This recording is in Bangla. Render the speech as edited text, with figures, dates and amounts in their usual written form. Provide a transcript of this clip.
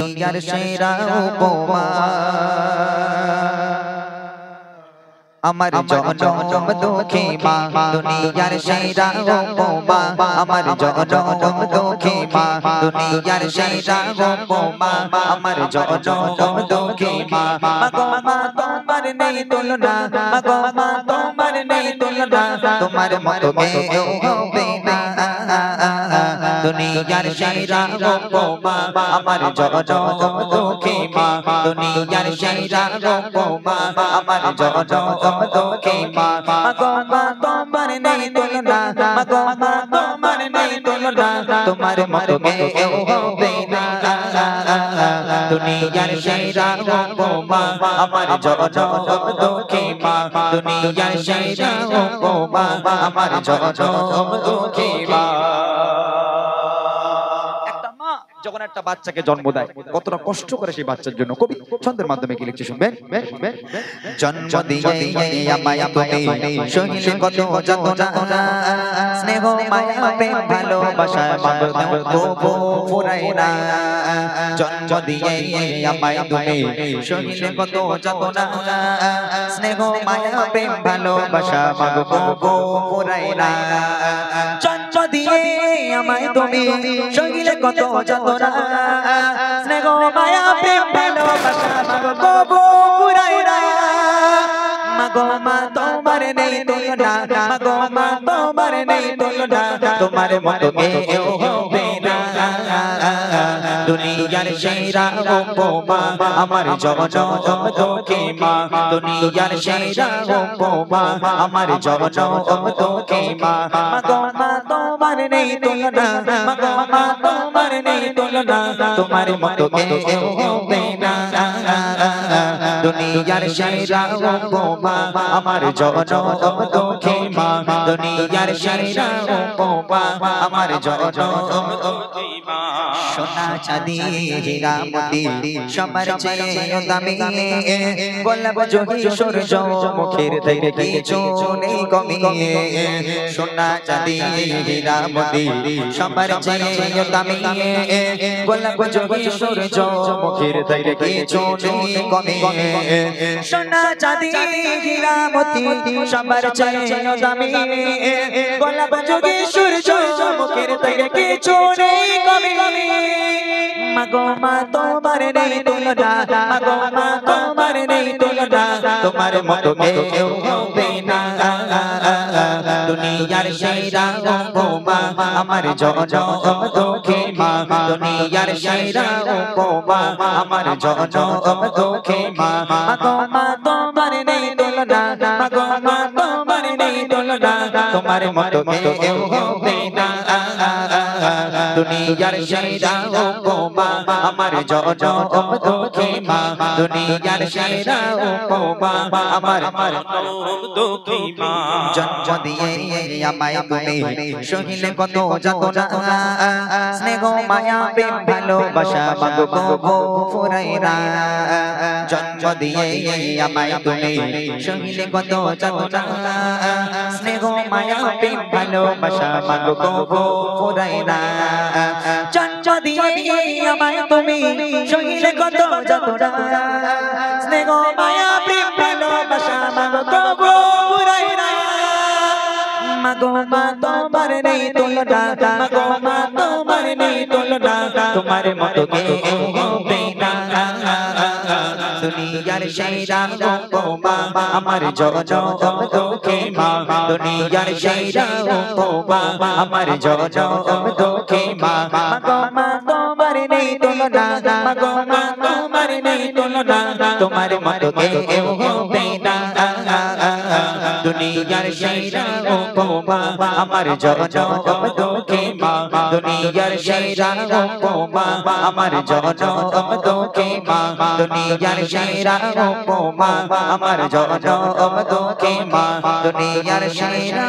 দুনিয়ার সেরা উপমা আমার জনম দুঃখী মা দুনিয়ার সেরা উপমা আমার জনম দুঃখী মা দুনিয়ার সেরা উপমা আমার জনম দুঃখী মা মাগো মা তোমার নেই তুলনা মাগো মা তোমার নেই তুলনা তোমার মতো কেউ হবে না দুনিয়ার সেরা উপমা আমার জনম দুঃখী মা দুনিয়ার সেরা উপমা আমার জনম দুঃখী মা মাগো মা তোমার নেই তুলনা মাগো মা তোমার নেই তুলনা তোমার মতো কেউ হবে না দুনিয়ার সেরা উপমা আমার জনম দুঃখী মা দুনিয়ার সেরা উপমা আমার জনম দুঃখী মা যখন একটা বাচ্চাকে জন্ম দেয় কতটা কষ্ট করে সেই বাচ্চার জন্য কবি ছন্দের মাধ্যমে কি লিখছে শুনবেন জন্ম দিয়ে আমায় তুমি সহিলে কত যাতনা স্নেহ মায়া প্রেম ভালোবাসা মাগো তবু ফুরায় না জন্ম দিয়ে আমায় তুমি সহিলে কত যাতনা স্নেহ মায়া প্রেম ভালোবাসা মাগো তবু ফুরায় না জন্ম দিয়ে আমায় তুমি সহিলে কত যাতনা স্নেহ মায়া প্রেম ভালোবাসা মাগো তবু ফুরায় না মাগো মা তোমার নেই তুলনা মাগো মা তোমার নেই তুলনা তোমার মতো কেউ হবে না দুনিয়ার সেরা উপমা আমার জনম দুঃখী মা দুনিয়ার সেরা উপমা আমার জনম দুঃখী মা মাগো মা তোমার নেই তুলনা মাগো মা তোমার নেই তুলনা তোমার মতো কেউ হবে না দুনিয়ার সেরা উপমা আমার জনম দুঃখী মা দুনিয়ার সেরা উপমা আমার জনম দুঃখী মা সোনা চাঁদি হীরা মোতি সবার চেয়ে দামি গোলাপ যোগী সূর্য মুখের থেকে কিছু নেই কমি সোনা চাঁদি হীরা মোতি সবার চেয়ে দামি গোলাপ যোগী সূর্য মুখের থেকে কিছু নেই কমি সোনা চাঁদি হীরা মোতি সবার চেয়ে দামি গোলাপ যোগী সূর্য মুখের থেকে কিছু নেই কমি মাগো মা তোমার নেই তুলনা মাগো মা তোমার নেই তুলনা তোমার মতো কেউ হবে না দুনিয়ার সেরা উপমা আমার জনম দুঃখী মা দুনিয়ার সেরা উপমা আমার জনম দুঃখী মা মাগো মা তোমার নেই তুলনা মাগো মা তোমার নেই তুলনা তোমার মতো কেউ হবে না দুনিয়ার সেরা উপমা আমার জনম দুঃখী মা দুনিয়ার সেরা উপমা আমার জনম দুঃখী মা জন্ম দিয়ে আমায় তুমি সহিলে কত যাতনা স্নেহ মায়া প্রেম ভালোবাসা মাগো তবু ফুরায় না জন্ম দিয়ে আমায় তুমি সহিলে কত যাতনা স্নেহ মায়া প্রেম ভালোবাসা মাগো তবু ফুরায় না জন্ম দিয়ে আমায় তুমি সহিলে কত যাতনা স্নেহ মায়া প্রেম ভালোবাসা মাগো তবু ফুরায় না মাগো মা তোমার নেই তুলনা মাগো মা তোমার নেই তুলনা তোমার মতো কেউ হবে না দুনিয়ার সেরা উপমা আমার জনম দুঃখী মা দুনিয়ার সেরা উপমা আমার জনম দুঃখী মা মাগো মা তোমার নেই তুলনা মাগো মা তোমার নেই তুলনা তোমার মতো কেউ হবে না দুনিয়ার সেরা উপমা আমার জনম দুঃখী মা দুনিয়ার সেরা উপমা আমার জনম দুঃখী মা দুনিয়ার সেরা উপমা আমার জনম দুঃখী মা দুনিয়ার সেরা